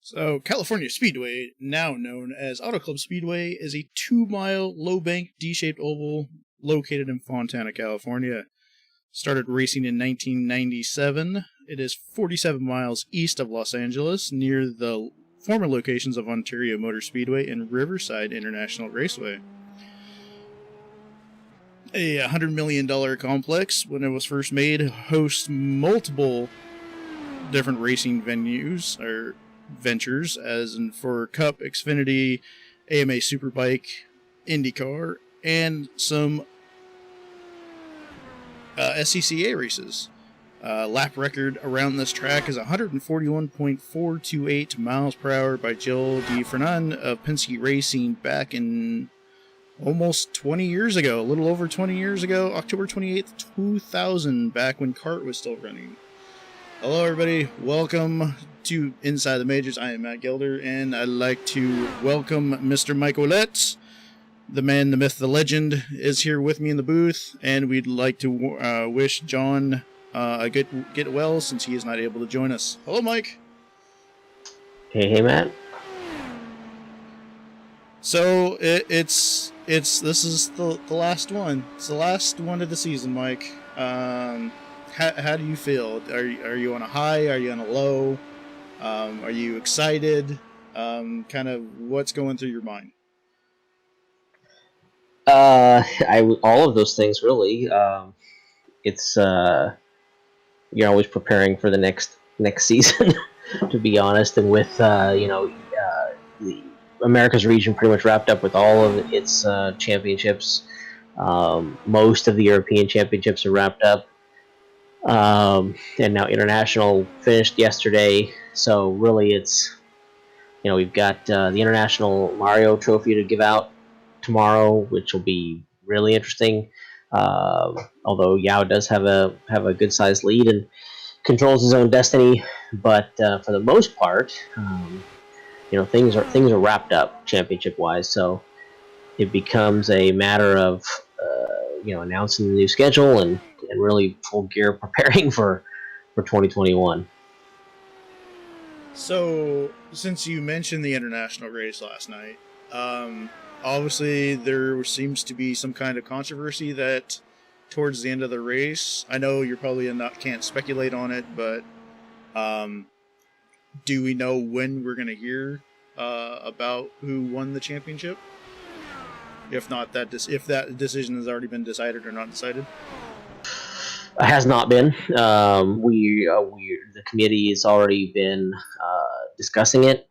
So, California Speedway, now known as Auto Club Speedway, is a 2-mile, low-bank, D-shaped oval located in Fontana, California. Started racing in 1997. It is 47 miles east of Los Angeles, near the former locations of Ontario Motor Speedway and Riverside International Raceway. A $100 million complex, when it was first made, hosts multiple different racing venues, or ventures, as in for Cup, Xfinity, AMA Superbike, IndyCar, and some SCCA races. Lap record around this track is 141.428 miles per hour by Jill DeFernan of Penske Racing back in almost 20 years ago, a little over 20 years ago, October 28th, 2000, back when CART was still running. Hello everybody, welcome to Inside the Majors. I am Matt Gelder, and I'd like to welcome Mr. Mike Ouellette. The man, the myth, the legend is here with me in the booth, and we'd like to wish John a good get well since he is not able to join us. Hello, Mike. Hey, Matt. So this is the last one. It's the last one of the season, Mike. How do you feel? Are you on a high? Are you on a low? Are you excited? Kind of what's going through your mind? All of those things really. It's you're always preparing for the next season, to be honest. And with the America's region pretty much wrapped up with all of its championships. Most of the European championships are wrapped up. And now international finished yesterday, so really it's we've got the international Mario Trophy to give out tomorrow, which will be really interesting. Although Yao does have a good sized lead and controls his own destiny, but for the most part, things are wrapped up championship wise. So it becomes a matter of announcing the new schedule and really full gear preparing for 2021. So, since you mentioned the international race last night, obviously there seems to be some kind of controversy that towards the end of the race, I know you're probably can't speculate on it, but do we know when we're going to hear about who won the championship? If not, if that decision has already been decided or not decided? Has not been. The committee has already been discussing it.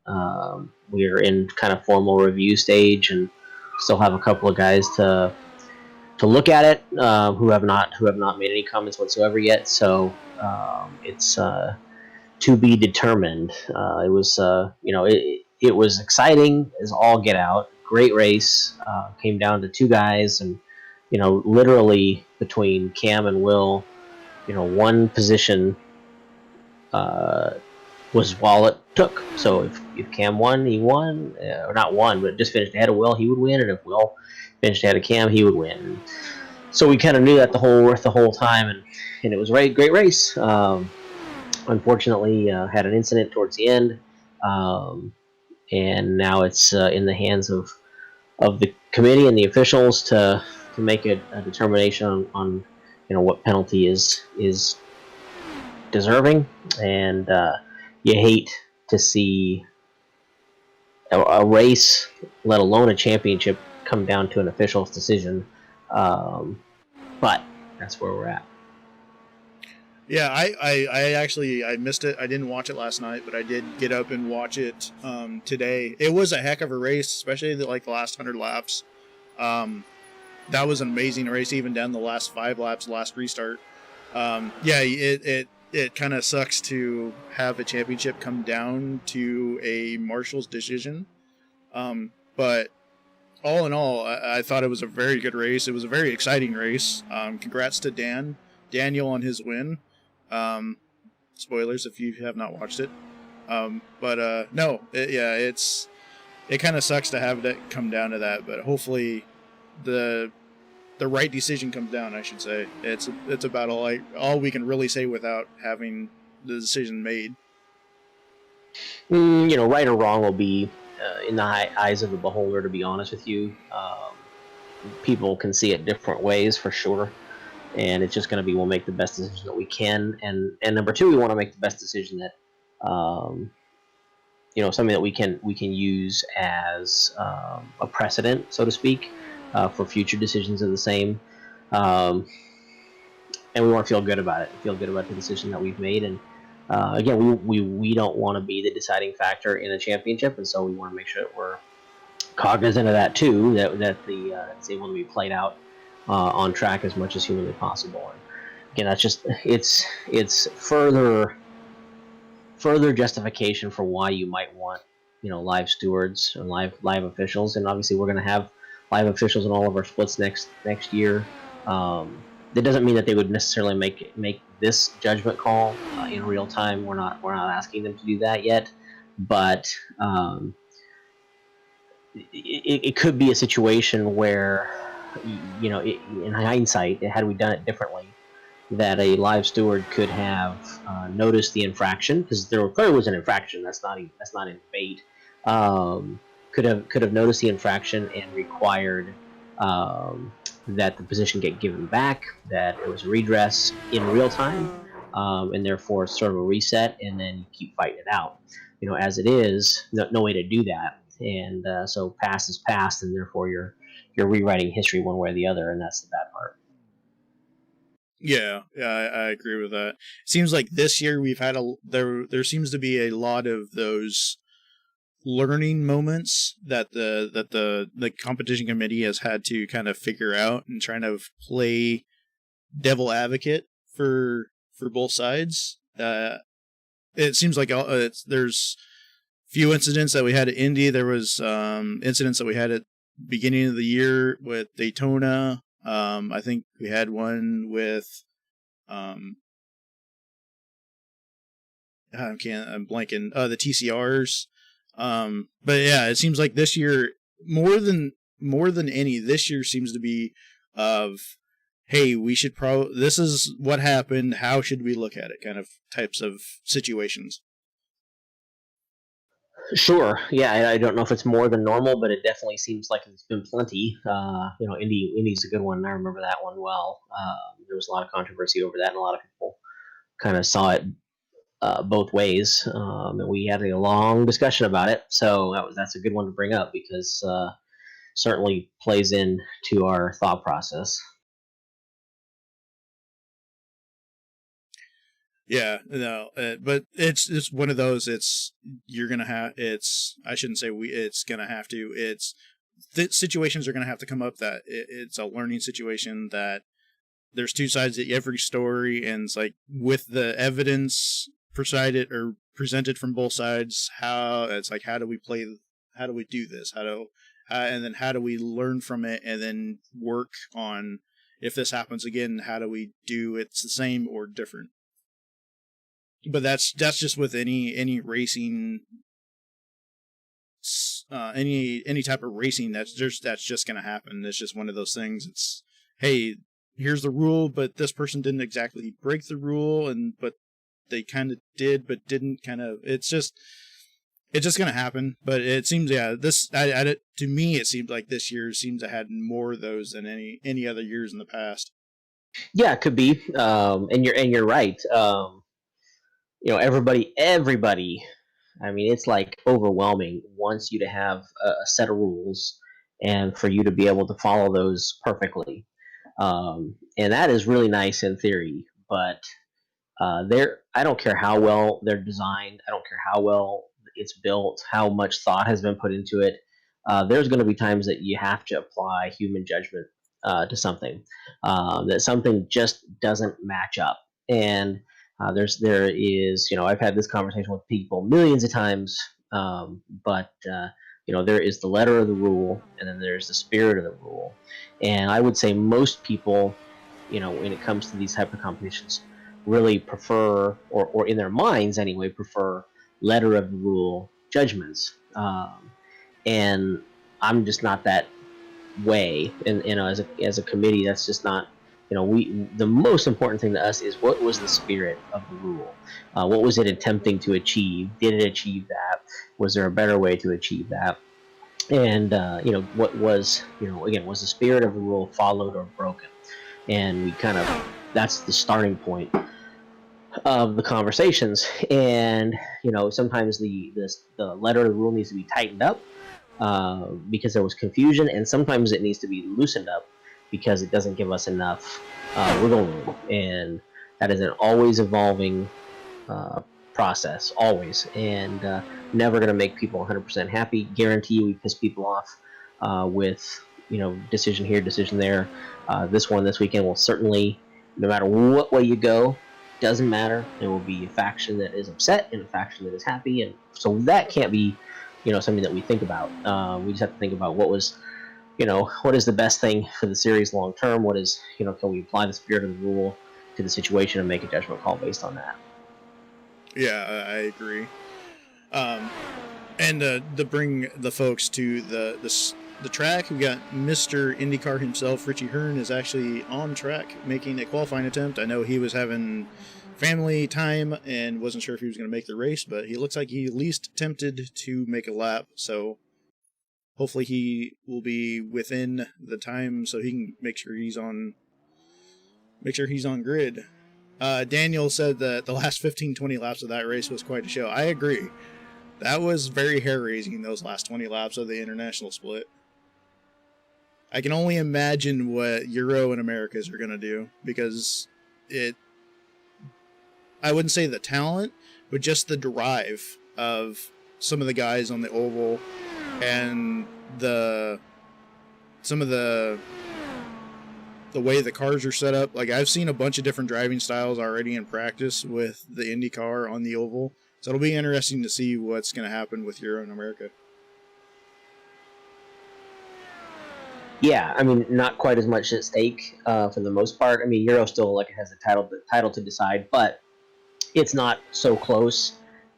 We're in kind of formal review stage, and still have a couple of guys to look at it who have not made any comments whatsoever yet. So it's to be determined. It was it was exciting as all get out. Great race. Came down to two guys, and literally between Cam and Will, one position was all it took. So if Cam won, he won, or not won, but just finished ahead of Will, he would win, and if Will finished ahead of Cam, he would win. So we kind of knew that the whole time, and it was a great race. Unfortunately, had an incident towards the end, and now it's in the hands of the committee and the officials to make a determination on what penalty is deserving. And you hate to see a race, let alone a championship, come down to an official's decision. But that's where we're at. Yeah, I actually missed it. I didn't watch it last night, but I did get up and watch it today. It was a heck of a race, especially the last 100 laps. That was an amazing race, even down the last 5 laps, last restart. It kind of sucks to have a championship come down to a marshal's decision. But all in all, I thought it was a very good race. It was a very exciting race. Congrats to Daniel on his win. Spoilers if you have not watched it. It kind of sucks to have that come down to that, but hopefully the right decision comes down, I should say. It's about all we can really say without having the decision made. Right or wrong will be in the eyes of the beholder. To be honest with you, people can see it different ways for sure, and it's just going to be we'll make the best decision that we can, and number two, we want to make the best decision that something that we can use as a precedent, so to speak, for future decisions of the same. Um, and we want to feel good about it, feel good about the decision that we've made. And again, we don't want to be the deciding factor in a championship, and so we want to make sure that we're cognizant of that too. That it's able to be played out on track as much as humanly possible. And again, that's just it's further justification for why you might want live stewards and live officials. And obviously we're going to have live officials in all of our splits next year. That doesn't mean that they would necessarily make this judgment call in real time. We're not asking them to do that yet, but it could be a situation where in hindsight, had we done it differently, that a live steward could have noticed the infraction, because there clearly was an infraction. That's not in debate. Could have noticed the infraction and required that the position get given back, that it was a redress in real time, and therefore sort of a reset, and then you keep fighting it out. As it is, no way to do that, and so past is past, and therefore you're rewriting history one way or the other, and that's the bad part. Yeah, I agree with that. Seems like this year we've had there seems to be a lot of those learning moments that the competition committee has had to kind of figure out and trying to play devil advocate for both sides. It seems like there's few incidents that we had at Indy. There was incidents that we had at beginning of the year with Daytona. I think we had one with I'm blanking the TCRs. But yeah, it seems like this year more than any, this year seems to be of, hey, we should this is what happened, how should we look at it, kind of types of situations. Sure. Yeah, I don't know if it's more than normal, but it definitely seems like it's been plenty. Indy's a good one. I remember that one well. There was a lot of controversy over that, and a lot of people kind of saw it both ways, and we had a long discussion about it. So that's a good one to bring up, because certainly plays into our thought process. Yeah, no, but it's one of those. You're gonna have. I shouldn't say we. It's gonna have to. Situations are gonna have to come up that it's a learning situation, that there's two sides to every story, and it's like with the evidence presented from both sides, how do we do this? And then how do we learn from it, and then work on, if this happens again, how do we do it's the same or different? But that's just with any racing, any type of racing. That's just going to happen. It's just one of those things. It's, hey, here's the rule, but this person didn't exactly break the rule, but they kind of did, but didn't kind of. It's just going to happen. But it seems, yeah, to me, it seems like this year seems to have had more of those than any other years in the past. Yeah, it could be, and you're right. Everybody. I mean, it's like overwhelming. Wants you to have a set of rules, and for you to be able to follow those perfectly. And that is really nice in theory, but I don't care how well they're designed. I don't care how well it's built, how much thought has been put into it. There's going to be times that you have to apply human judgment to something, that something just doesn't match up. And there is, I've had this conversation with people millions of times, but there is the letter of the rule, and then there's the spirit of the rule. And I would say most people, when it comes to these type of competitions, really prefer, or in their minds anyway, prefer letter of the rule judgments. And I'm just not that way. And as a committee, that's just not the most important thing to us is what was the spirit of the rule? What was it attempting to achieve? Did it achieve that? Was there a better way to achieve that? And what was again, was the spirit of the rule followed or broken? And we kind of, that's the starting point of the conversations. And sometimes the letter of the rule needs to be tightened up because there was confusion, and sometimes it needs to be loosened up because it doesn't give us enough wiggle room. And that is an always evolving process, always, and never going to make people 100% happy. Guarantee you we piss people off with decision here, decision there. This weekend will certainly, no matter what way you go, doesn't matter. There will be a faction that is upset and a faction that is happy, and so that can't be something that we think about. We just have to think about what is the best thing for the series long term. What is can we apply the spirit of the rule to the situation and make a judgment call based on that? Yeah, I agree. And to bring the folks to the track, we got Mr. IndyCar himself, Richie Hearn, is actually on track making a qualifying attempt. I know he was having family time and wasn't sure if he was going to make the race, but he looks like he at least attempted to make a lap, so hopefully he will be within the time so he can make sure he's on grid. Daniel said that the last 15-20 laps of that race was quite a show. I agree. That was very hair-raising, those last 20 laps of the international split. I can only imagine what Euro and Americas are going to do, because I wouldn't say the talent, but just the drive of some of the guys on the oval and some of the way the cars are set up. Like, I've seen a bunch of different driving styles already in practice with the Indy car on the oval. So it'll be interesting to see what's going to happen with Euro and America. Yeah, I mean, not quite as much at stake for the most part. I mean, Euro still has the title to decide, but it's not so close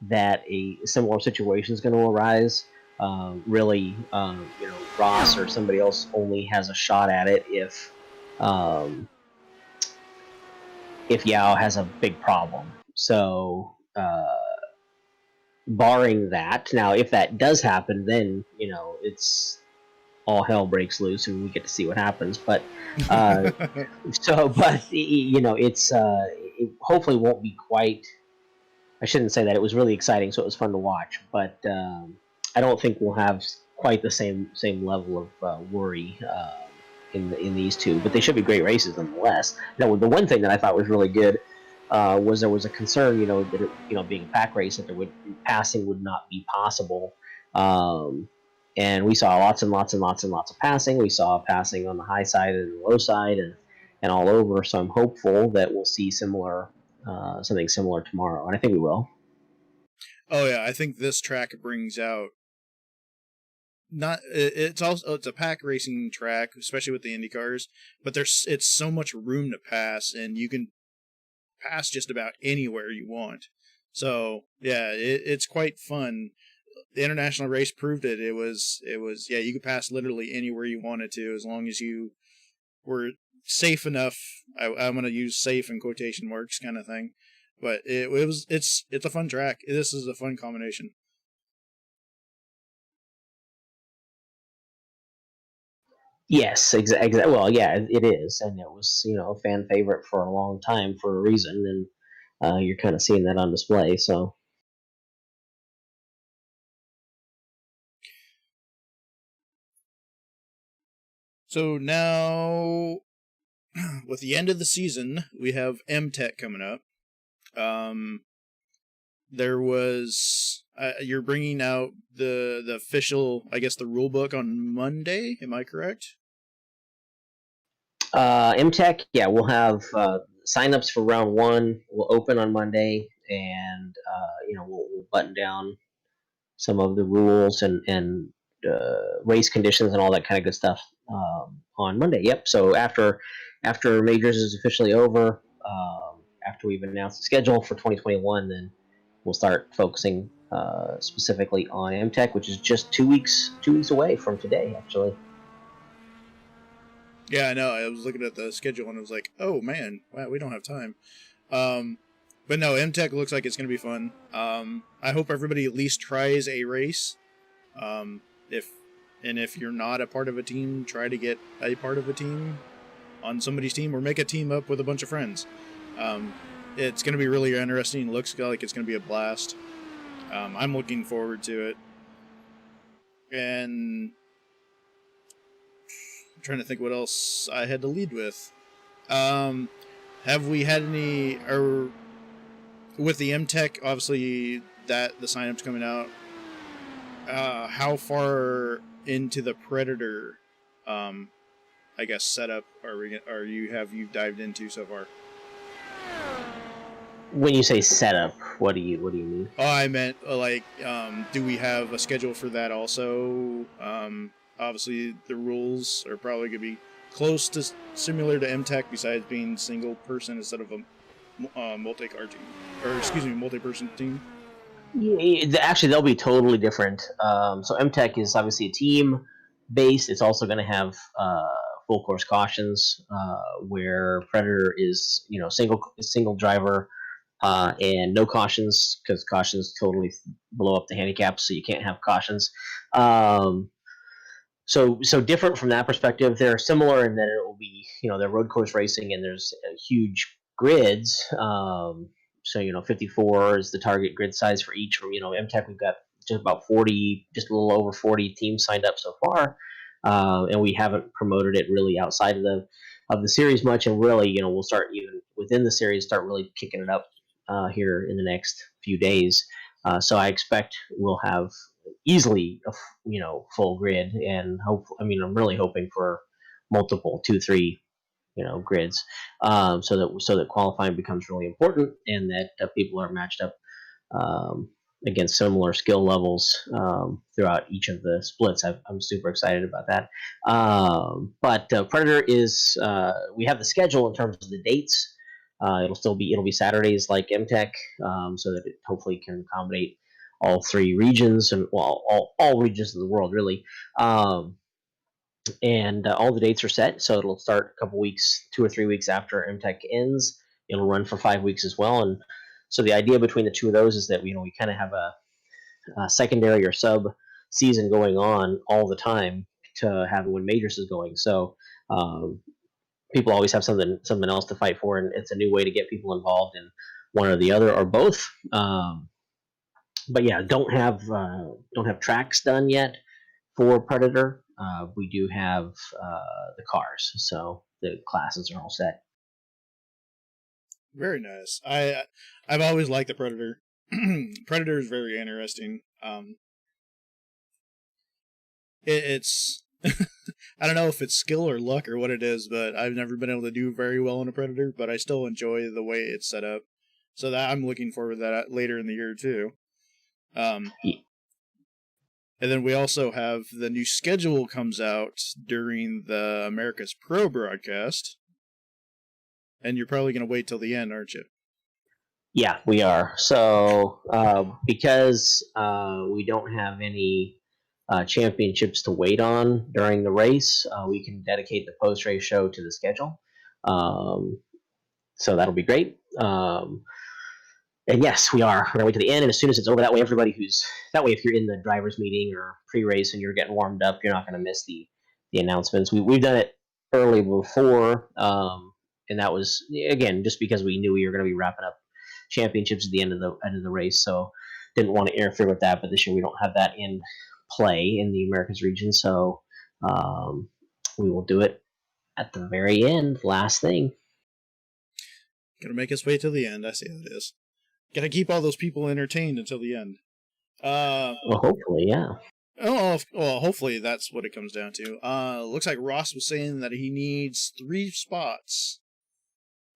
that a similar situation is going to arise. Really, Ross or somebody else only has a shot at it if Yao has a big problem. So, barring that, now if that does happen, then it's all hell breaks loose and we get to see what happens. But it's it hopefully won't be quite. I shouldn't say that. It was really exciting, so it was fun to watch. But I don't think we'll have quite the same level of worry in these two. But they should be great races nonetheless. Now, the one thing that I thought was really good was there was a concern, that it, being a pack race, that passing would not be possible. And we saw lots and lots and lots and lots of passing. We saw passing on the high side and the low side and all over. So I'm hopeful that we'll see something similar tomorrow, and I think we will. Oh yeah, I think this track brings out it's a pack racing track, especially with the Indy cars, but it's so much room to pass, and you can pass just about anywhere you want. So yeah, it's quite fun. The international race proved it. It was yeah, you could pass literally anywhere you wanted to, as long as you were safe enough. I'm going to use safe in quotation marks kind of thing, but it's a fun track. This is a fun combination. Yes, exactly. Well, yeah, it is, and it was a fan favorite for a long time for a reason, and you're kind of seeing that on display. So. So now, with the end of the season, we have M-Tech coming up. There was you're bringing out the official, I guess, the rule book on Monday. Am I correct? MTech, yeah, we'll have signups for round one. We'll open on Monday, and we'll button down some of the rules and race conditions and all that kind of good stuff on Monday. Yep. So after majors is officially over, after we've announced the schedule for 2021, then we'll start focusing specifically on MTech, which is just 2 weeks away from today, actually. Yeah, I know. I was looking at the schedule and I was like, oh man, wow, we don't have time. Um, but no, MTech looks like it's going to be fun. I hope everybody at least tries a race. If if you're not a part of a team, try to get a part of a team on somebody's team or make a team up with a bunch of friends. Um, it's going to be really interesting. Looks like it's going to be a blast. I'm looking forward to it. And I'm trying to think what else I had to lead with. Um, have we had any, or with the MTech, obviously that the signups coming out, how far into the Predator, um, I guess setup are you have you dived into so far? When you say setup, what do you mean? Oh, I meant like, do we have a schedule for that also? Obviously, the rules are probably gonna be close to similar to MTech, besides being single person instead of a multi-car team, or excuse me, multi-person team. Actually, they'll be totally different. So MTech is obviously a team based. It's also going to have full course cautions, where Predator is single driver, and no cautions, because cautions totally blow up the handicaps, so you can't have cautions. Um, so different from that perspective. They're similar in that it will be, they're road course racing, and there's huge grids. So 54 is the target grid size for each. From MTech, we've got just about 40, just a little over 40 teams signed up so far, and we haven't promoted it really outside of the series much. And really, we'll start even within the series, start really kicking it up here in the next few days. So I expect we'll have easily a full grid, and hope. I mean, I'm really hoping for multiple 2, 3 grids, so that qualifying becomes really important, and that people are matched up against similar skill levels throughout each of the splits. I'm super excited about that. But Predator is, we have the schedule in terms of the dates. It'll be Saturdays like MTech, so that it hopefully can accommodate all 3 regions, and well, all regions of the world really. And all the dates are set, so it'll start a couple weeks, 2 or 3 weeks after MTech ends. It'll run for 5 weeks as well, and so the idea between the two of those is that we kind of have a secondary or sub season going on all the time to have when majors is going. So people always have something else to fight for, and it's a new way to get people involved in one or the other or both. But yeah, don't have tracks done yet for Predator. We do have the cars, so the classes are all set. Very nice. I've always liked the Predator. Predator is very interesting. It's I don't know if it's skill or luck or what it is, but I've never been able to do very well in a Predator. But I still enjoy the way it's set up, so that I'm looking forward to that later in the year too. Um, and then we also have the new schedule comes out during the America's Pro broadcast, and you're probably going to wait till the end, aren't you? Yeah, we are. So because we don't have any championships to wait on during the race, we can dedicate the post race show to the schedule. Um, so that'll be great. And yes, we are. We're gonna wait to the end, and as soon as it's over, that way, if you're in the drivers' meeting or pre-race and you're getting warmed up, you're not gonna miss the announcements. We've done it early before, and that was again just because we knew we were gonna be wrapping up championships at the end of the race, so didn't want to interfere with that. But this year we don't have that in play in the Americas region, so um, we will do it at the very end, last thing. Gonna make us wait till the end. I see how it is. Gotta keep all those people entertained until the end. Well, hopefully, yeah. Oh, well, hopefully that's what it comes down to. Looks like Ross was saying that he needs 3 spots,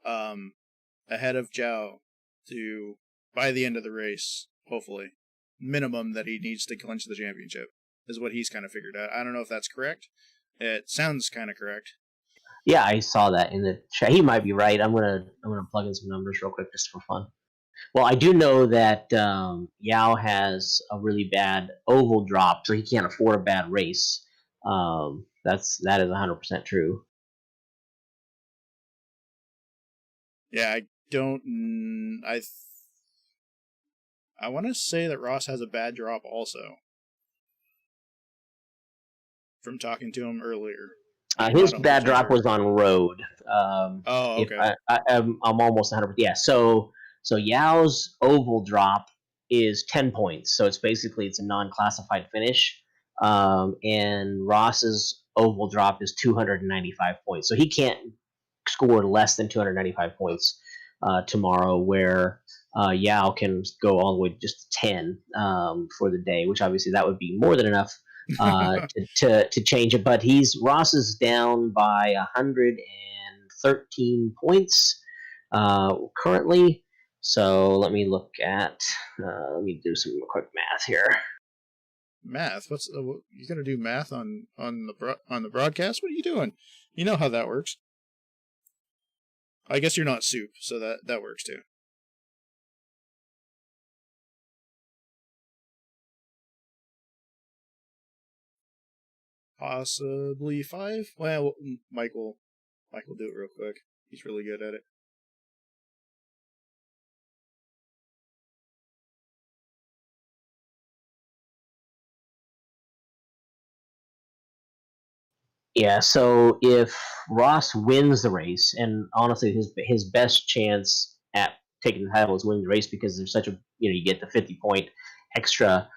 um, ahead of Zhao to by the end of the race. Hopefully, minimum that he needs to clinch the championship is what he's kind of figured out. I don't know if that's correct. It sounds kind of correct. Yeah, I saw that in the chat. He might be right. I'm gonna plug in some numbers real quick just for fun. Well, I do know that Yao has a really bad oval drop, so he can't afford a bad race. That is 100% true. Yeah, I don't. I want to say that Ross has a bad drop also. From talking to him earlier, but I'm His not 100% bad drop sure. was on road. Oh, If okay. I'm almost 100%. Yeah. So Yao's oval drop is 10 points. So it's a non-classified finish. And Ross's oval drop is 295 points. So he can't score less than 295 points tomorrow, where Yao can go all the way just to 10 for the day, which obviously that would be more than enough to change it. But Ross is down by 113 points currently. So let me let me do some quick math here. Math? What's you gonna do math on the broadcast? What are you doing? You know how that works. I guess you're not soup, so that works too. Possibly 5. Well, Michael do it real quick. He's really good at it. Yeah, so if Ross wins the race, and honestly, his best chance at taking the title is winning the race, because there's such a you get the 50-point extra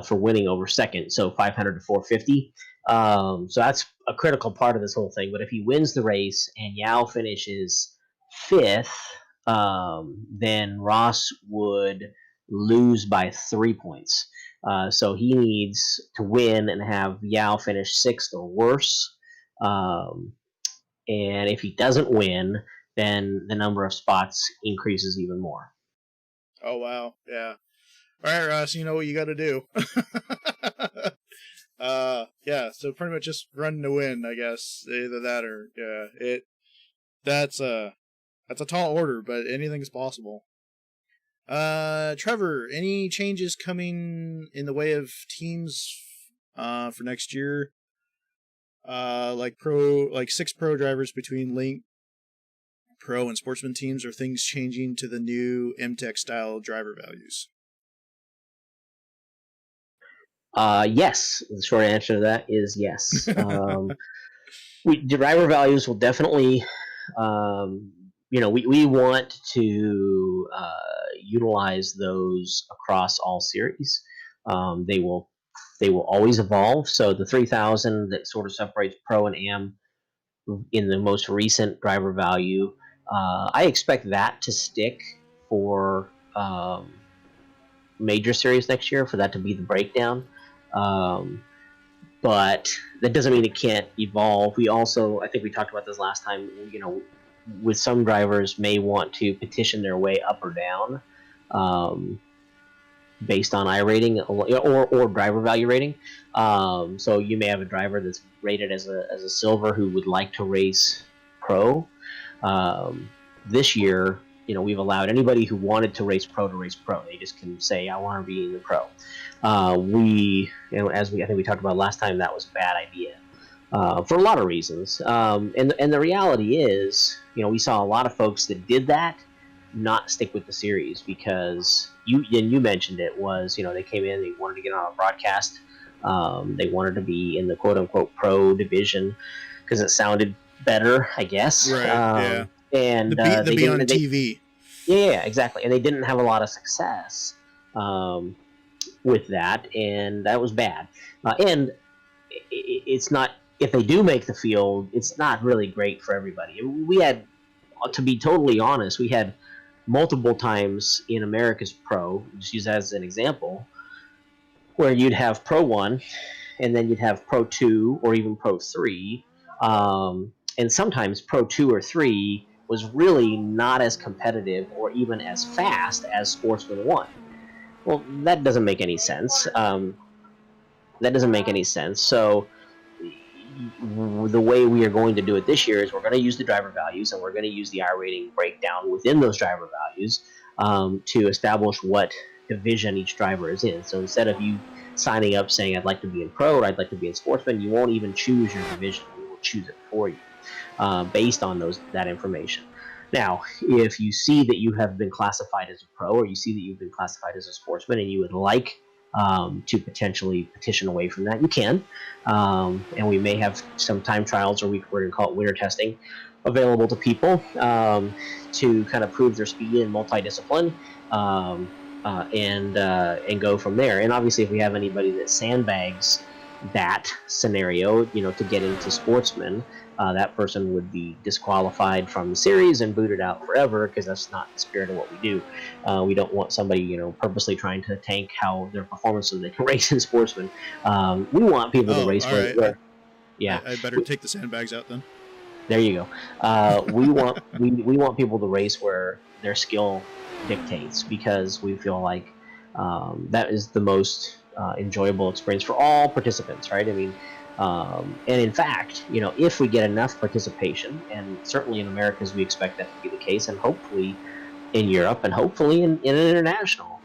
for winning over second, so 500 to 450. So that's a critical part of this whole thing. But if he wins the race and Yao finishes fifth, then Ross would lose by 3 points. So he needs to win and have Yao finish sixth or worse. Um, and if he doesn't win, then the number of spots increases even more. Oh wow, yeah. All right, Ross, you know what you got to do. Yeah. So pretty much just run to win, I guess. Either that or That's a tall order, but anything's possible. Trevor, any changes coming in the way of teams for next year? Like 6 pro drivers between Link Pro and Sportsman teams, or things changing to the new MTech style driver values? Yes, the short answer to that is yes. Driver values will definitely, we want to utilize those across all series. They will always evolve. So the 3000 that sort of separates pro and am in the most recent driver value, I expect that to stick for major series next year, for that to be the breakdown. But that doesn't mean it can't evolve. We also, I think we talked about this last time, with some drivers may want to petition their way up or down based on iRating or driver value rating. So you may have a driver that's rated as a silver who would like to race pro. This year, we've allowed anybody who wanted to race pro to race pro. They just can say, I want to be in the pro. As I think we talked about last time, that was a bad idea for a lot of reasons. And the reality is, we saw a lot of folks that did that not stick with the series, because you mentioned it was, they came in, they wanted to get on a broadcast, they wanted to be in the quote unquote pro division because it sounded better, I guess. Right. Yeah. And the be on TV. Yeah, exactly. And they didn't have a lot of success with that, and that was bad. And it's not, if they do make the field, it's not really great for everybody. We had, to be totally honest, we had multiple times in America's Pro, just use that as an example, where you'd have Pro 1, and then you'd have Pro 2, or even Pro 3, and sometimes Pro 2 or 3 was really not as competitive or even as fast as Sportsman 1. Well, that doesn't make any sense. So the way we are going to do it this year is we're going to use the driver values, and we're going to use the iRating breakdown within those driver values to establish what division each driver is in. So instead of you signing up saying, I'd like to be in pro or I'd like to be in sportsman, you won't even choose your division. We will choose it for you based on that information. Now, if you see that you have been classified as a pro, or you see that you've been classified as a sportsman, and you would like to potentially petition away from that, you can. And we may have some time trials, or we're going to call it winter testing, available to people to kind of prove their speed in multidiscipline. And go from there. And obviously, if we have anybody that sandbags that scenario, to get into sportsman, that person would be disqualified from the series and booted out forever, because that's not the spirit of what we do. We don't want somebody, purposely trying to tank how their performance so they can race in sportsman. We want people to Oh, race all right. yeah. I better take the sandbags out then. There you go. We want people to race where their skill dictates, because we feel like that is the most enjoyable experience for all participants, right? I mean, and in fact, if we get enough participation, and certainly in Americas we expect that to be the case, and hopefully in Europe, and hopefully in an international,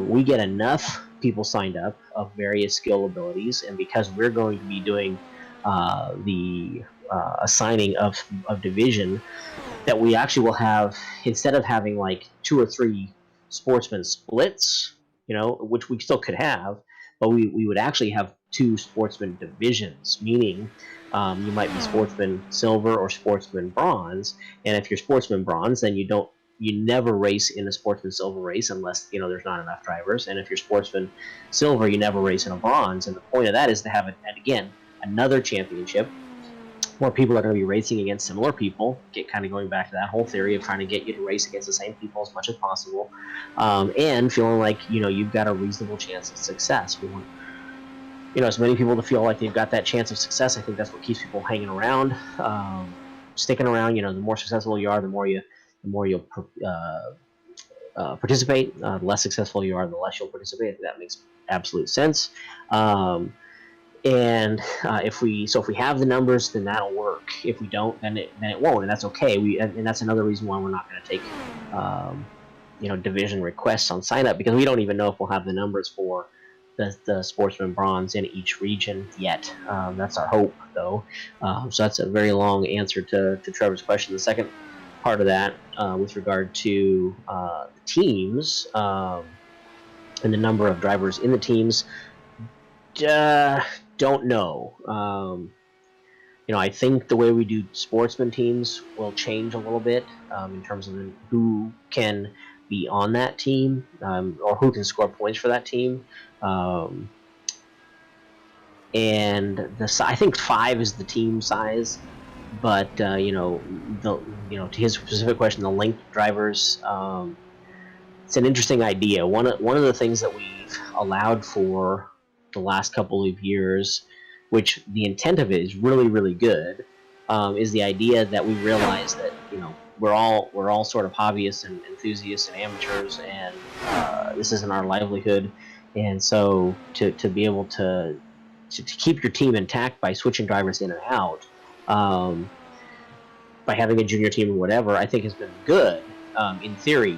we get enough people signed up of various skill abilities, and because we're going to be doing the assigning of division, that we actually will have, instead of having like 2 or 3 sportsman splits, which we still could have, but we would actually have 2 sportsman divisions, meaning you might be sportsman silver or sportsman bronze. And if you're sportsman bronze, then you never race in a sportsman silver race unless there's not enough drivers. And if you're sportsman silver, you never race in a bronze. And the point of that is to have it, and again, another championship where people are going to be racing against similar people, kind of going back to that whole theory of trying to get you to race against the same people as much as possible, and feeling like you've got a reasonable chance of success. We want as many people to feel like they've got that chance of success. I think that's what keeps people hanging around, sticking around. The more successful you are, the more you'll participate. The less successful you are, the less you'll participate. That makes absolute sense. And if we have the numbers, then that'll work. If we don't, then it won't, and that's okay. And that's another reason why we're not going to take division requests on sign up, because we don't even know if we'll have the numbers for the sportsman bronze in each region yet. That's our hope, though. So that's a very long answer to Trevor's question. The second part of that, with regard to the teams and the number of drivers in the teams, don't know. I think the way we do sportsman teams will change a little bit, in terms of who can be on that team, or who can score points for that team. And I think 5 is the team size, but to his specific question, the linked drivers, it's an interesting idea. One of the things that we've allowed for the last couple of years, which the intent of it is really, really good, is the idea that we realize that we're all sort of hobbyists and enthusiasts and amateurs, and this isn't our livelihood. And so to be able to keep your team intact by switching drivers in and out, by having a junior team or whatever, I think has been good, in theory.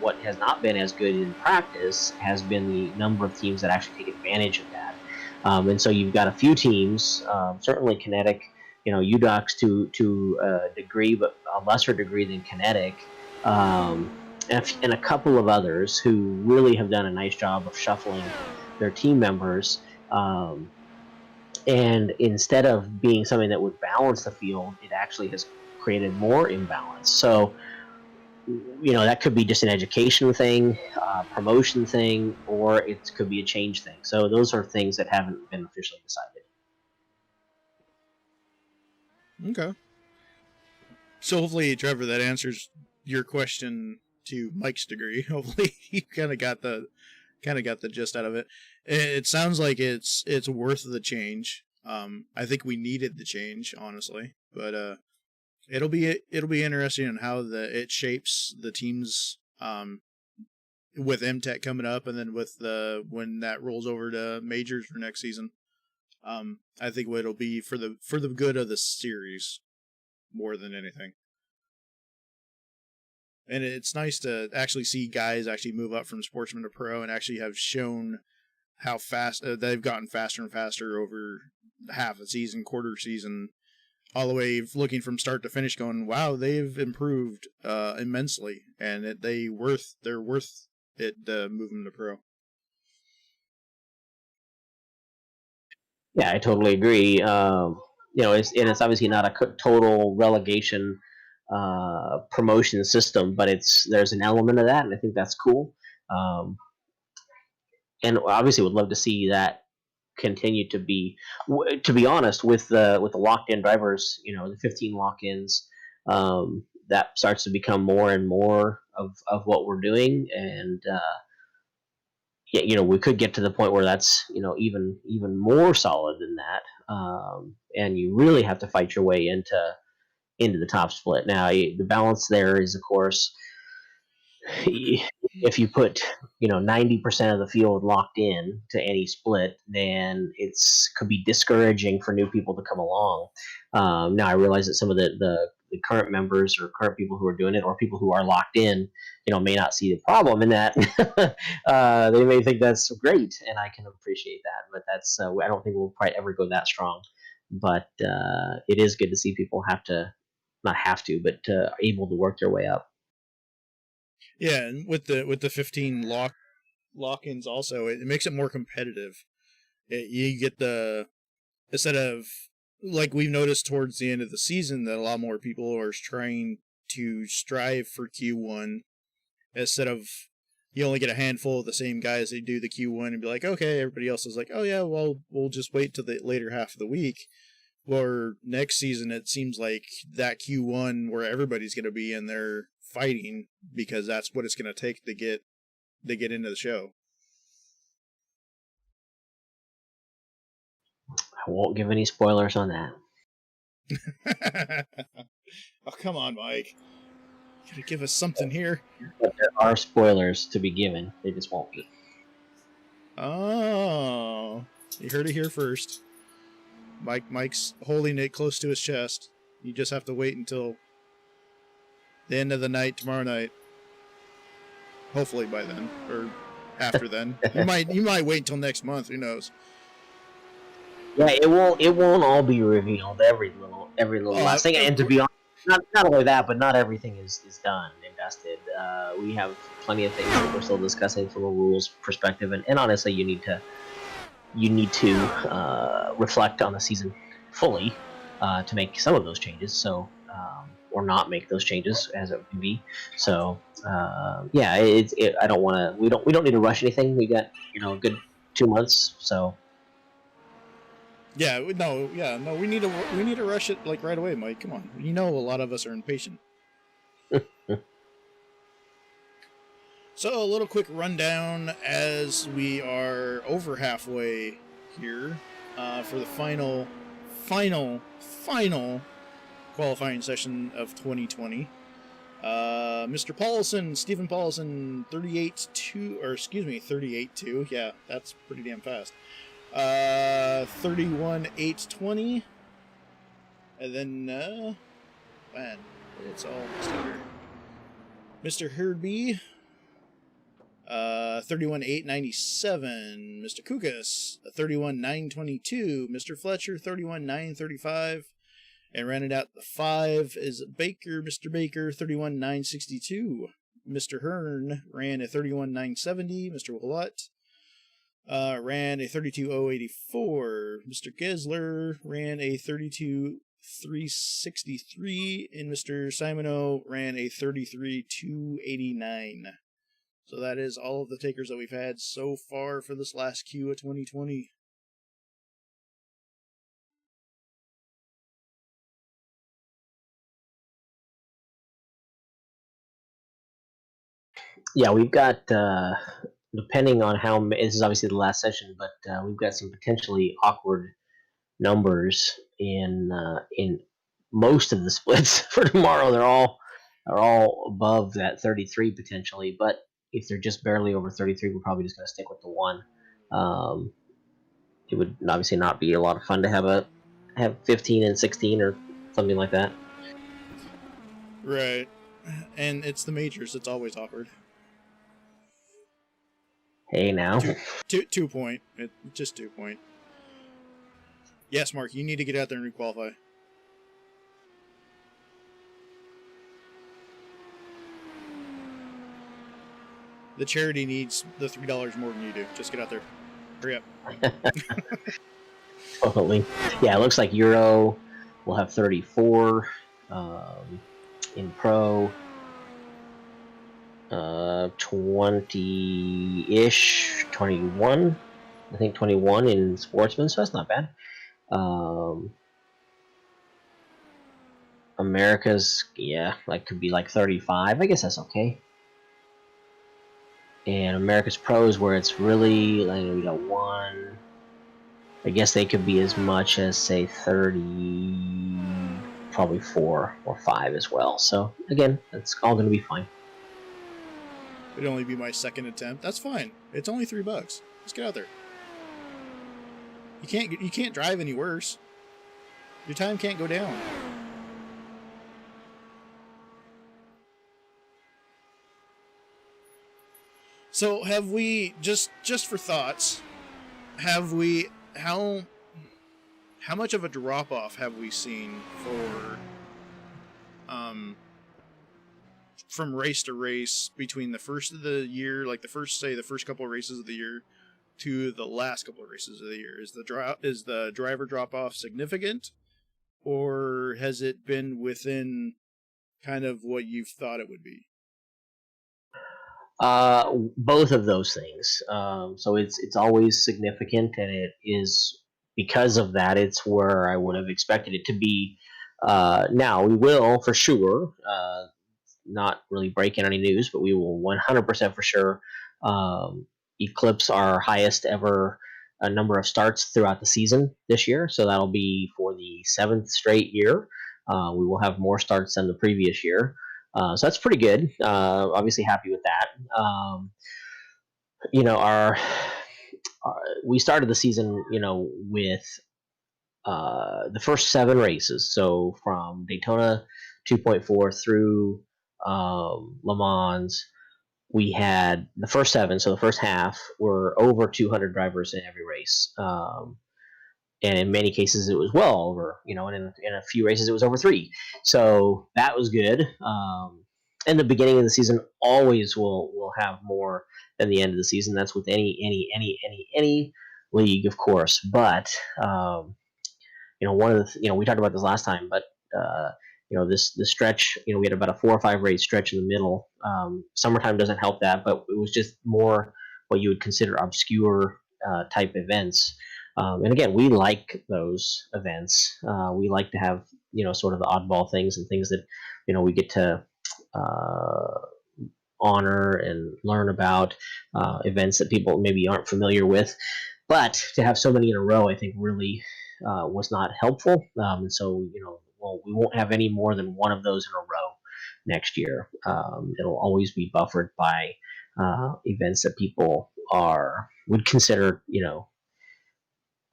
What has not been as good in practice has been the number of teams that actually take advantage of that. And so you've got a few teams, certainly Kinetic, UDOX to a degree, but a lesser degree than Kinetic, and a couple of others who really have done a nice job of shuffling their team members. And instead of being something that would balance the field, it actually has created more imbalance. So, that could be just an education thing, promotion thing, or it could be a change thing. So those are things that haven't been officially decided. Okay. So hopefully, Trevor, that answers your question to Mike's degree. Hopefully, you kind of got the gist out of it. It sounds like it's worth the change. I think we needed the change, honestly, but it'll be interesting in how it shapes the teams, with MTech coming up, and then with when that rolls over to majors for next season. I think it'll be for the good of the series more than anything. And it's nice to actually see guys actually move up from sportsman to pro and actually have shown how fast they've gotten faster and faster over half a season, quarter season. all the way looking from start to finish, going, "Wow, they've improved immensely, and they're worth it moving to pro." Yeah, I totally agree. It's obviously not a total relegation promotion system, but there's an element of that, and I think that's cool. Um, and obviously, would love to see that continue to be. To be honest, with the locked in drivers, the 15 lock ins, that starts to become more and more of what we're doing, and yeah, we could get to the point where that's even more solid than that, and you really have to fight your way into the top split. Now, the balance there is, of course, if you put 90% of the field locked in to any split, then it's could be discouraging for new people to come along. Now I realize that some of the current members or current people who are doing it, or people who are locked in, may not see the problem in that. They may think that's great, and I can appreciate that, but that's I don't think we'll probably ever go that strong. But it is good to see people not have to, but able to work their way up. Yeah, and with the 15 lock-ins also, it makes it more competitive. You get instead of, like we've noticed towards the end of the season, that a lot more people are trying to strive for Q1 instead of, you only get a handful of the same guys that do the Q1 and be like, okay, everybody else is like, oh yeah, well, we'll just wait till the later half of the week. Or next season, it seems like that Q1 where everybody's going to be in there fighting, because that's what it's going to take to get into the show. I won't give any spoilers on that. Oh, come on, Mike. You gotta give us something here. But there are spoilers to be given. They just won't be. Oh, you heard it here first. Mike's holding it close to his chest. You just have to wait until the end of the night tomorrow night. Hopefully by then, or after then. You might wait until next month. Who knows? Yeah, it won't all be revealed. Every little last thing. And to be honest, not only that, but not everything is done and dusted. We have plenty of things that we're still discussing from a rules perspective, and honestly, you need to reflect on the season fully to make some of those changes. So. Or not make those changes as it would be. So yeah, I don't want to. We don't need to rush anything. We got a good 2 months. So yeah, no. We need to rush it like right away, Mike. Come on. A lot of us are impatient. So a little quick rundown as we are over halfway here for the final qualifying session of 2020. Mr. Stephen Paulson, 38-2. Yeah, that's pretty damn fast. 31-8-20. And then, man, it's all mixed up here. Mr. Herdby, 31-8-97. Mr. Kukas, 31-9-22. Mr. Fletcher, 31-9-35. And rounded out the 5 is Mr. Baker, 31-9-62. Mr. Hearn ran a 31-9-70. Mr. Willott ran a 32-0-84. Mr. Gesler ran a 32-3-63. And Mr. Simoneau ran a 33-2-89. So that is all of the takers that we've had so far for this last Q of 2020. yeah, we've got depending on how this is obviously the last session, but we've got some potentially awkward numbers in most of the splits for tomorrow. They're all above that 33 potentially, but if they're just barely over 33, we're probably just going to stick with the one. It would obviously not be a lot of fun to have 15 and 16 or something like that. Right. And it's the majors. It's always awkward. Hey, now. 2 point. Just 2 point. Yes, Mark, you need to get out there and requalify. The charity needs the $3 more than you do. Just get out there. Hurry up. Totally. Yeah, it looks like Euro will have 34 in Pro, 20-ish, 21. I think 21 in Sportsman, so that's not bad. America's, yeah, like could be like 35. I guess that's okay. And America's Pros, where it's really like we got one. I guess they could be as much as say 30, probably 4 or 5 as well. So again, that's all going to be fine. It'd only be my second attempt. That's fine. It's only $3. Just get out there. You can't drive any worse. Your time can't go down. So have we just for thoughts? Have we how much of a drop off have we seen for from race to race between the first of the year, like the first couple of races of the year, to the last couple of races of the year? Is the driver drop off significant, or has it been within kind of what you've thought it would be? Both of those things. So it's always significant, and it is because of that. It's where I would have expected it to be. Now we will for sure. Not really breaking any news, but we will 100% for sure eclipse our highest ever number of starts throughout the season this year. So that'll be for the 7th straight year. We will have more starts than the previous year. So that's pretty good. Obviously happy with that. You know, we started the season, with the first 7 races. So from Daytona 2.4 through Le Mans, we had the first 7. So the first half were over 200 drivers in every race. And in many cases, it was well over, and in a few races, it was over 3. So that was good. And the beginning of the season always will have more than the end of the season. That's with any league, of course. But one of the we talked about this last time, but this stretch, we had about a 4 or 5 race stretch in the middle. Summertime doesn't help that, but it was just more what you would consider obscure type events. And again, we like those events. We like to have sort of the oddball things and things that we get to honor and learn about, events that people maybe aren't familiar with. But to have so many in a row, I think really was not helpful. And so, we won't have any more than one of those in a row next year. It'll always be buffered by events that people would consider,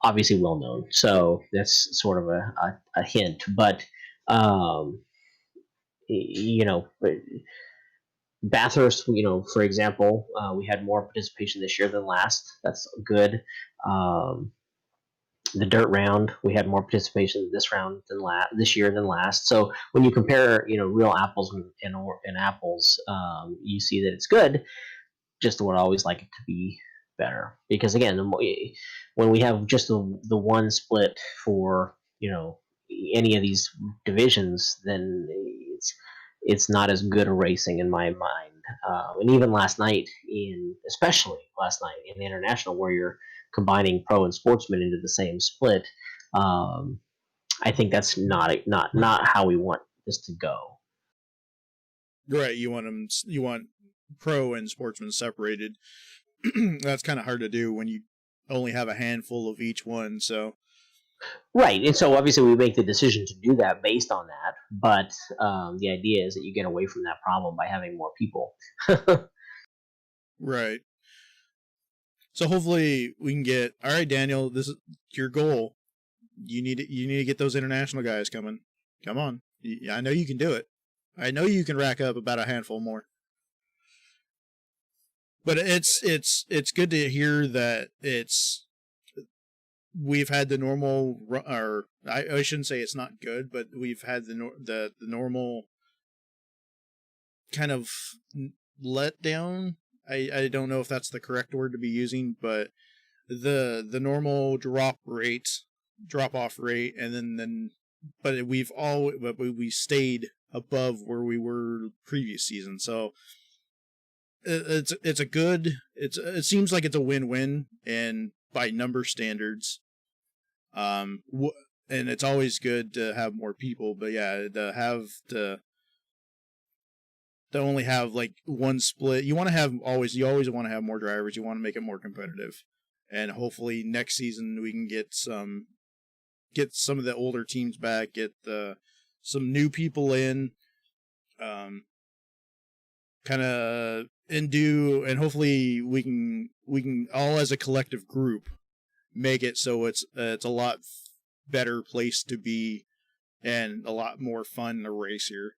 obviously well known. So that's sort of a hint. But, Bathurst, for example, we had more participation this year than last. That's good. The dirt round, we had more participation this year than last. So when you compare, real apples and apples, you see that it's good. Just would always like it to be better, because again, when we have just the one split for any of these divisions, then it's not as good a racing in my mind. And even especially last night in the international, where you're combining pro and sportsman into the same split, I think that's not how we want this to go. Right, you want pro and sportsman separated. That's kind of hard to do when you only have a handful of each one. So right, and so obviously we make the decision to do that based on that. But the idea is that you get away from that problem by having more people. Right. So hopefully we can get. All right, Daniel, this is your goal. You need to get those international guys coming. Come on, I know you can do it. I know you can rack up about a handful more. But it's good to hear that we've had the normal, or I shouldn't say it's not good, but we've had the normal kind of letdown, I don't know if that's the correct word to be using, but the normal drop off rate, and then but we stayed above where we were previous season. So it's a good, it seems like it's a win-win, and by number standards, and it's always good to have more people. But yeah, to only have like one split, you always want to have more drivers. You want to make it more competitive, and hopefully next season we can get some of the older teams back, get some new people in, kind of and hopefully we can all as a collective group make it so it's a lot better place to be and a lot more fun to race here.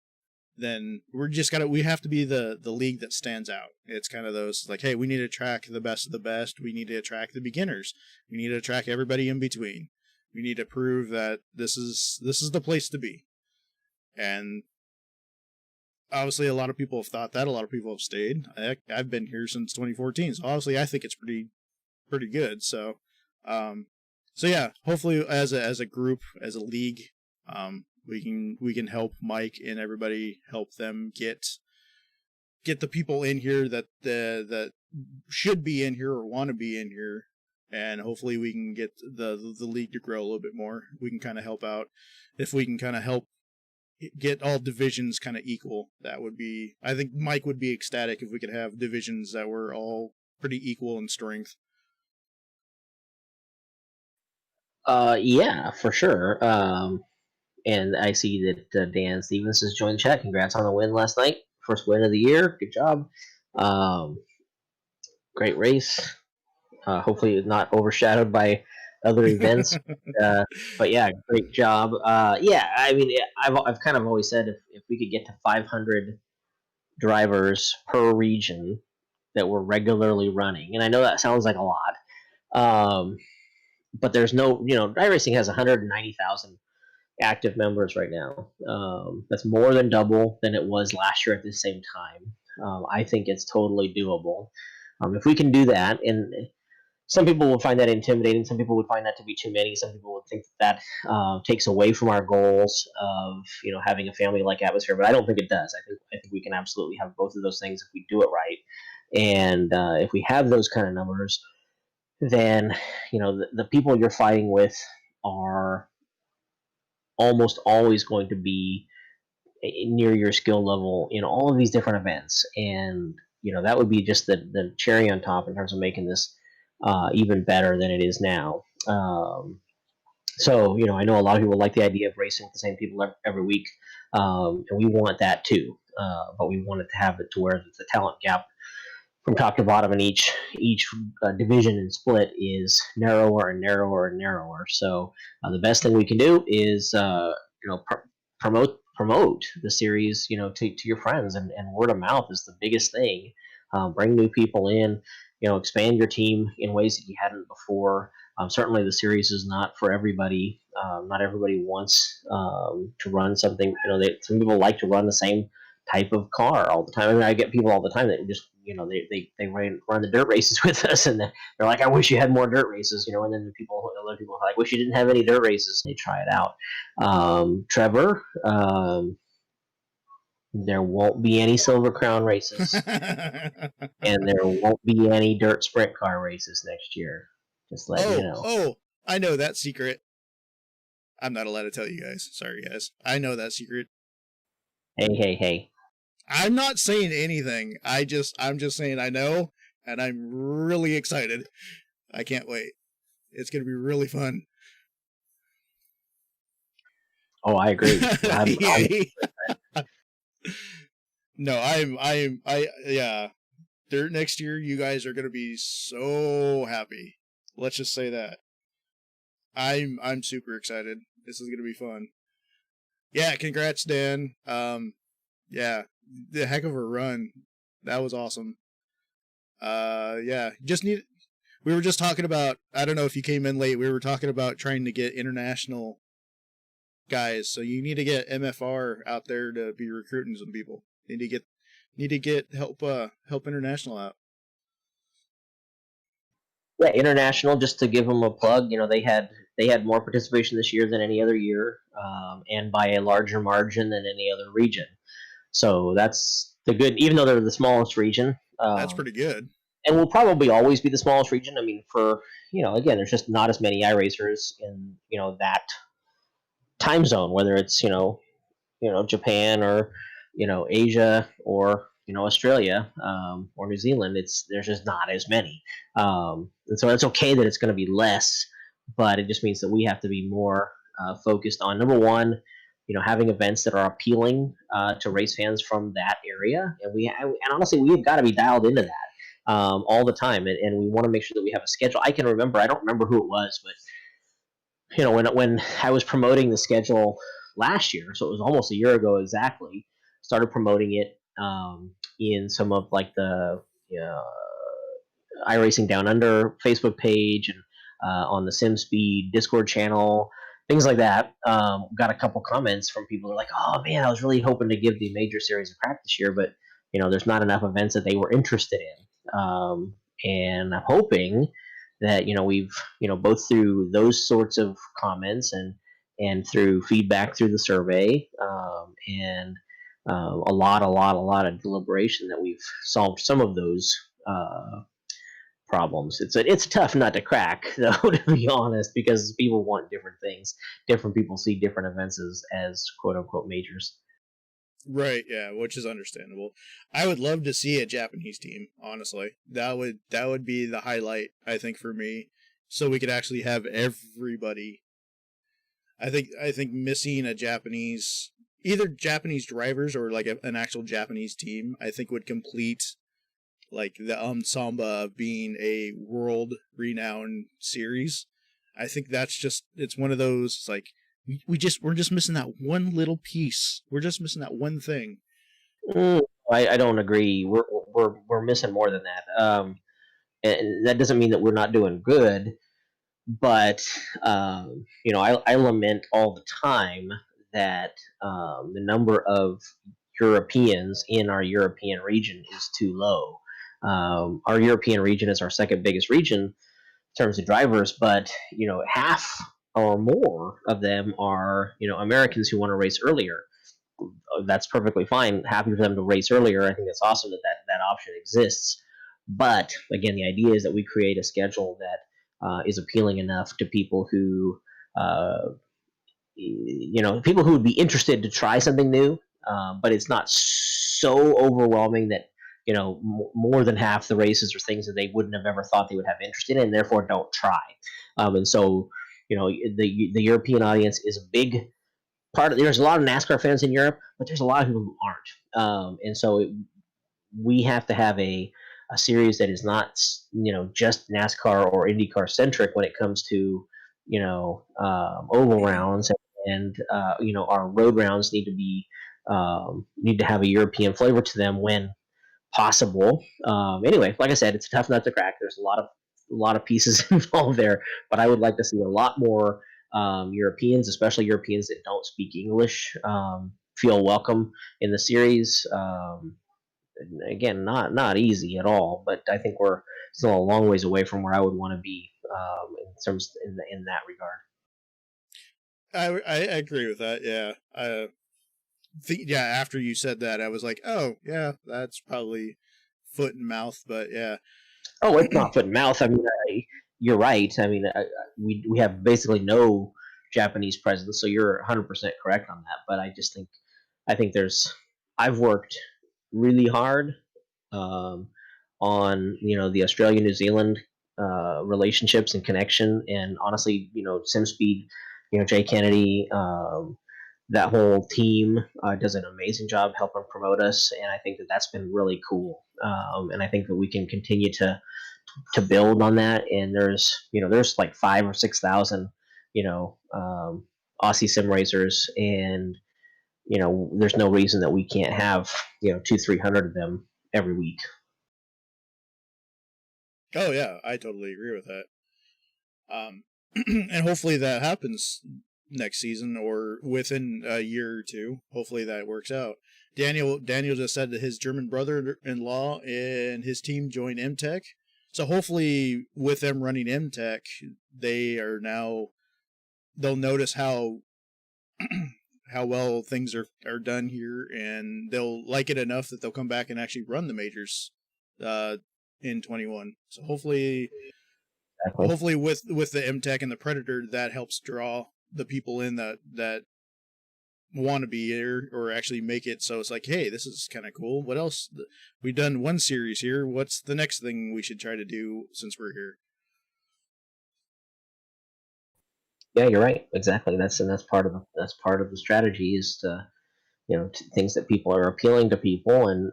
Then we have to be the league that stands out. It's kind of those like, hey, we need to attract the best of the best. We need to attract the beginners. We need to attract everybody in between. We need to prove that this is the place to be. And obviously, a lot of people have thought that. A lot of people have stayed. I've been here since 2014, so obviously, I think it's pretty good. So, yeah. Hopefully, as a group, as a league, we can help Mike and everybody, help them get the people in here that should be in here or want to be in here, and hopefully we can get the league to grow a little bit more. We can kind of help out. If we can kind of help get all divisions kind of equal, that would be, I think Mike would be ecstatic if we could have divisions that were all pretty equal in strength. Yeah, for sure. And I see that Dan Stevens has joined the chat. Congrats on the win last night. First win of the year. Good job. Great race. Hopefully not overshadowed by other events. But yeah, great job. Yeah, I mean, I've kind of always said if we could get to 500 drivers per region that were regularly running, and I know that sounds like a lot, but there's no, iRacing has 190,000 active members right now. That's more than double than it was last year at the same time. I think it's totally doable. If we can do that, and some people will find that intimidating. Some people would find that to be too many. Some people would think that takes away from our goals of having a family-like atmosphere. But I don't think it does. I think we can absolutely have both of those things if we do it right. And if we have those kind of numbers, then the people you're fighting with are almost always going to be near your skill level in all of these different events. And that would be just the cherry on top in terms of making this even better than it is now. So I know a lot of people like the idea of racing with the same people every week, and we want that too. But we want it to have it to where the talent gap from top to bottom in each division and split is narrower and narrower and narrower. So the best thing we can do is promote the series to your friends, and word of mouth is the biggest thing. Bring new people in, expand your team in ways that you hadn't before. Certainly the series is not for everybody. Not everybody wants to run something. Some people like to run the same type of car all the time. I mean, I get people all the time that just they run the dirt races with us, and they're like, I wish you had more dirt races, and then other people are like, wish you didn't have any dirt races. They try it out. Trevor, there won't be any Silver Crown races, and there won't be any dirt sprint car races next year. Just let you know. Oh, I know that secret. I'm not allowed to tell you guys. Sorry, guys. I know that secret. Hey. I'm not saying anything. I'm just saying I know, and I'm really excited. I can't wait. It's gonna be really fun. Oh, I agree. Yeah. Dirt next year, you guys are gonna be so happy. Let's just say that. I'm super excited. This is gonna be fun. Yeah, congrats, Dan. Yeah, the heck of a run. That was awesome. Yeah, we were just talking about, I don't know if you came in late, we were talking about trying to get international guys. So you need to get MFR out there to be recruiting some people. Need to get help international out. Yeah, international. Just to give them a plug, they had more participation this year than any other year, and by a larger margin than any other region. So that's the good. Even though they're the smallest region, That's pretty good. and will probably always be the smallest region. I mean, for again, there's just not as many iRacers in that time zone. Whether it's Japan or Asia or Australia or New Zealand. There's just not as many, and so it's okay that it's going to be less, but it just means that we have to be more focused on number one, having events that are appealing to race fans from that area, and honestly we've got to be dialed into that all the time, and we want to make sure that we have a schedule. I don't remember who it was, but when I was promoting the schedule last year, so it was almost a year ago exactly, started promoting it in some of like the iRacing Down Under Facebook page and on the SimSpeed Discord channel, things like that. Got a couple comments from people who are like, "Oh man, I was really hoping to give the major series a crack this year, but there's not enough events that they were interested in." And I'm hoping that we've both through those sorts of comments and through feedback through the survey and a lot of deliberation that we've solved some of those problems. It's a tough nut to crack, though, to be honest, because people want different things. Different people see different events as quote unquote majors. Right, yeah, which is understandable. I would love to see a Japanese team, honestly. That would be the highlight, I think, for me. So we could actually have everybody. I think missing a Japanese, either Japanese drivers or like an actual Japanese team, I think would complete like the ensemble of being a world renowned series. I think it's one of those, it's like we're just missing that one little piece. We're just missing that one thing. Mm, I don't agree. We're missing more than that. And that doesn't mean that we're not doing good, but I lament all the time that the number of Europeans in our European region is too low. Our European region is our second biggest region in terms of drivers, but half or more of them are Americans who want to race earlier. That's perfectly fine. Happy for them to race earlier. I think that's awesome that option exists. But again, the idea is that we create a schedule that is appealing enough to people who, people who would be interested to try something new, but it's not so overwhelming that more than half the races are things that they wouldn't have ever thought they would have interest in, and therefore don't try. And so, the European audience is a big part of. There's a lot of NASCAR fans in Europe, but there's a lot of people who aren't. And so we have to have a series that is not just NASCAR or IndyCar centric when it comes to oval rounds, and our road rounds need to have a European flavor to them when possible. Anyway, like I said, it's a tough nut to crack. There's a lot of pieces involved there, but I would like to see a lot more Europeans, especially Europeans that don't speak English, feel welcome in the series. Again, not easy at all, but I think we're still a long ways away from where I would want to be in that regard. I agree with that. Yeah. Yeah. After you said that, I was like, oh yeah, that's probably foot and mouth. But yeah. Oh, it's not foot and mouth. I mean, you're right. I mean, we have basically no Japanese presence, so you're 100% correct on that. But I think I've worked really hard um, on the Australia New Zealand relationships and connection, and honestly, SimSpeed, Jay Kennedy, that whole team does an amazing job helping promote us, and I think that's been really cool. And I think that we can continue to build on that. And there's like 5 or 6 thousand Aussie sim racers, and there's no reason that we can't have 200-300 of them every week. Oh yeah, I totally agree with that. And hopefully that happens next season or within a year or two. Hopefully that works out. Daniel just said that his German brother-in-law and his team joined MTech. So hopefully, with them running MTech, they'll notice how how well things are done here, and they'll like it enough that they'll come back and actually run the majors in 21. So Exactly. hopefully with the MTech and the Predator, that helps draw the people in that want to be here or actually make it. So it's like, hey, this is kind of cool. What else? We've done one series here. What's the next thing we should try to do since we're here? Yeah, you're right. Exactly. That's part of the strategy is to things that people are appealing to people, and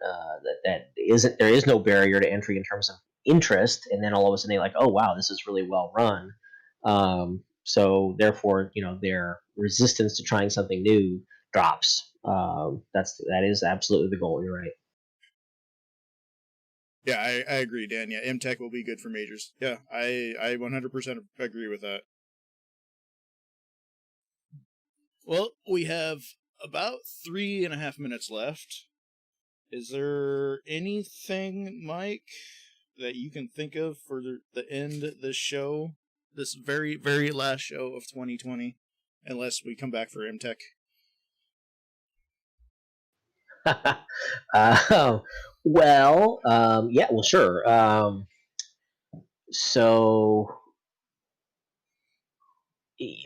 that isn't there is no barrier to entry in terms of interest, and then all of a sudden they're like, oh wow, this is really well run. So therefore, their resistance to trying something new drops. That is absolutely the goal. You're right. Yeah, I agree, Dan. Yeah, MTech will be good for majors. Yeah, I 100% agree with that. Well, we have about 3.5 minutes left. Is there anything, Mike, that you can think of for the end of this show, this very, very last show of 2020, unless we come back for MTech? uh, well, yeah, well, sure. So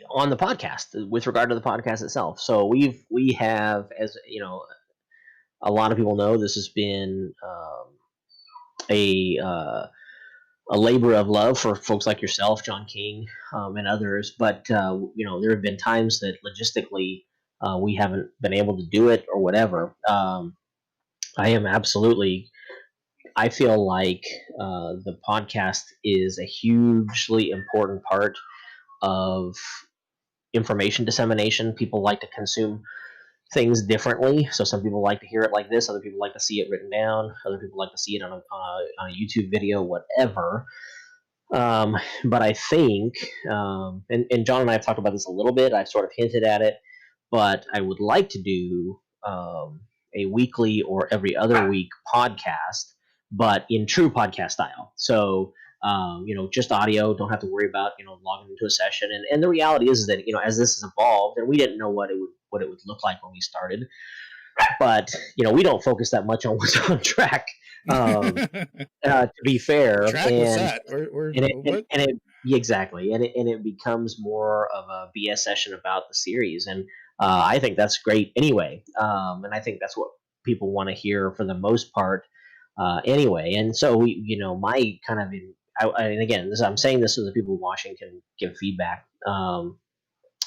on the podcast, with regard to the podcast itself, so we have, as a lot of people know, this has been a a labor of love for folks like yourself, John King, and others. But there have been times that logistically we haven't been able to do it or whatever. I am absolutely. I feel like the podcast is a hugely important part of information dissemination. People like to consume things differently. So some people like to hear it like this, other people like to see it written down, other people like to see it on a YouTube video, whatever. But I think, and John and I have talked about this a little bit. I've sort of hinted at it, but I would like to do a weekly or every other week podcast, but in true podcast style. So, just audio. Don't have to worry about logging into a session. And the reality is that as this has evolved, and we didn't know what it would look like when we started, but we don't focus that much on what's on track. To be fair, Track? What's that? and it, What? and it exactly, and it becomes more of a BS session about the series, and I think that's great anyway, and I think that's what people want to hear for the most part, anyway. And so my kind of and again, I'm saying this so that people watching can give feedback,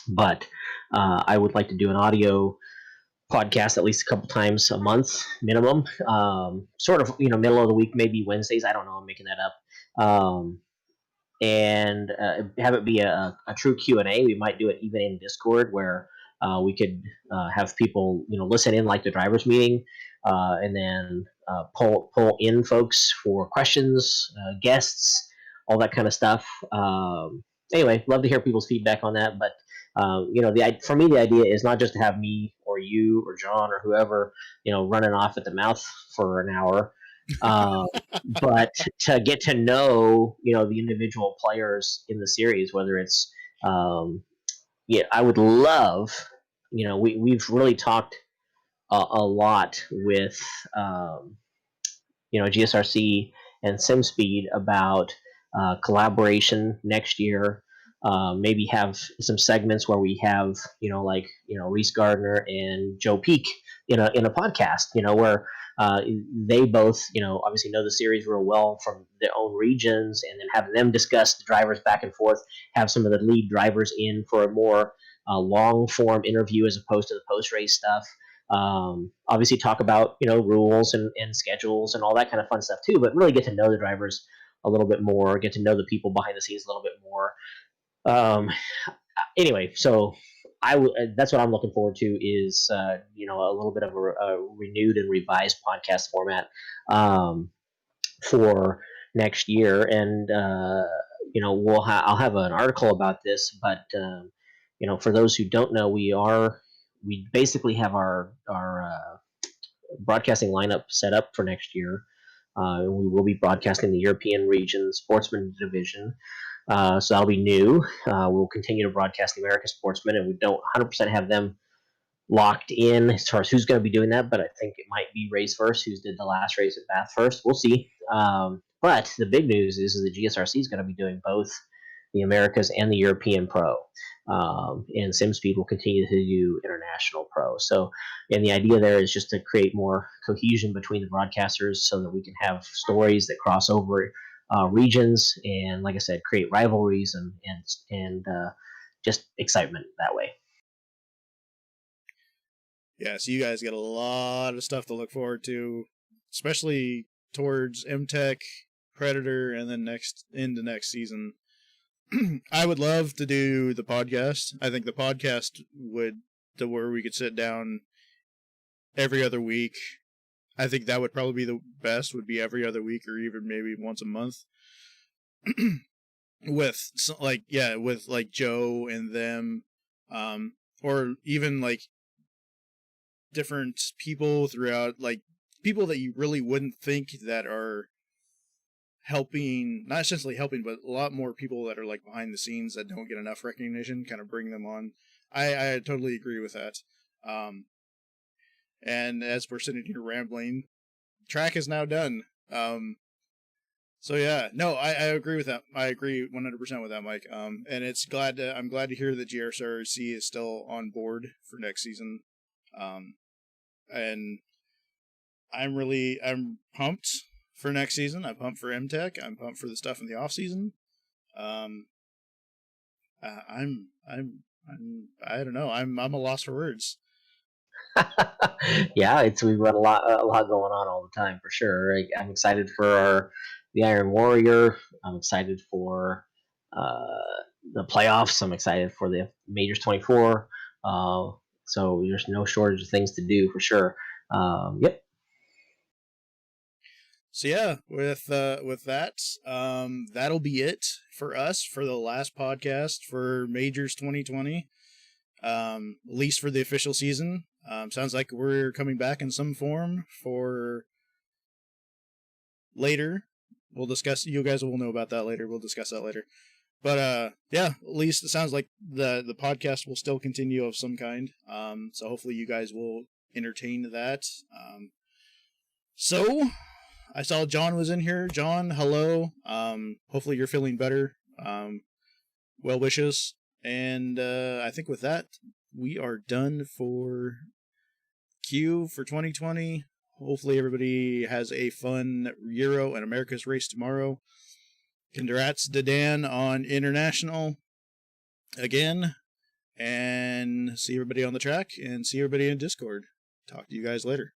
but I would like to do an audio podcast at least a couple times a month minimum. Sort of, middle of the week, maybe Wednesdays. I don't know. I'm making that up. And have it be a true Q&A. We might do it even in Discord where we could have people, listen in like the driver's meeting, and then pull in folks for questions, guests, all that kind of stuff. Anyway, love to hear people's feedback on that. But for me, the idea is not just to have me or you or John or whoever, running off at the mouth for an hour, but to get to know, the individual players in the series, whether it's, yeah, I would love, we've really talked a lot with, GSRC and SimSpeed about collaboration next year. Maybe have some segments where we have, Reese Gardner and Joe Peak in a podcast, where they both, obviously know the series real well from their own regions, and then having them discuss the drivers back and forth, have some of the lead drivers in for a more long form interview as opposed to the post race stuff. Obviously talk about rules and schedules and all that kind of fun stuff too, but really get to know the drivers a little bit more, get to know the people behind the scenes a little bit more. Anyway, so that's what I'm looking forward to is a little bit of a renewed and revised podcast format for next year, and I'll have an article about this, but for those who don't know, we basically have our broadcasting lineup set up for next year. We will be broadcasting the European region sportsman division. So that'll be new. We'll continue to broadcast the American sportsmen, and we don't 100% have them locked in as far as who's going to be doing that, but I think it might be Race First, who's did the last race at Bath first. We'll see. But the big news is the GSRC is going to be doing both the Americas and the European Pro. And SimSpeed will continue to do International Pro. So, and the idea there is just to create more cohesion between the broadcasters so that we can have stories that cross over regions and, like I said, create rivalries and just excitement that way. Yeah, so you guys get a lot of stuff to look forward to, especially towards MTech, Predator, and then into next season. I would love to do the podcast. I think the podcast to where we could sit down every other week. I think that would probably be the best, would be every other week or even maybe once a month. with Joe and them, or even like different people throughout, like people that you really wouldn't think that are helping, not essentially helping, but a lot more people that are like behind the scenes that don't get enough recognition, kind of bring them on. I totally agree with that. And as we're sitting here rambling, track is now done. So yeah, no, I agree with that. I agree 100% with that, Mike. And I'm glad to hear that GSRC is still on board for next season. And I'm pumped for next season. I'm pumped for MTech. I'm pumped for the stuff in the off season. I don't know. I'm a loss for words. Yeah, we've got a lot going on all the time for sure. I'm excited for the Iron Warrior. I'm excited for the playoffs. I'm excited for the Majors 24. So there's no shortage of things to do for sure. Yep. So yeah, with that, that'll be it for us for the last podcast for Majors 2020. At least for the official season. Sounds like we're coming back in some form for later. We'll discuss. You guys will know about that later. We'll discuss that later. But yeah, at least it sounds like the podcast will still continue of some kind. So hopefully you guys will entertain that. So I saw John was in here. John, hello. Hopefully you're feeling better. Well wishes. And I think with that, we are done for Q for 2020. Hopefully everybody has a fun Euro and America's race tomorrow. Congrats to Dan on International again. And see everybody on the track and see everybody in Discord. Talk to you guys later.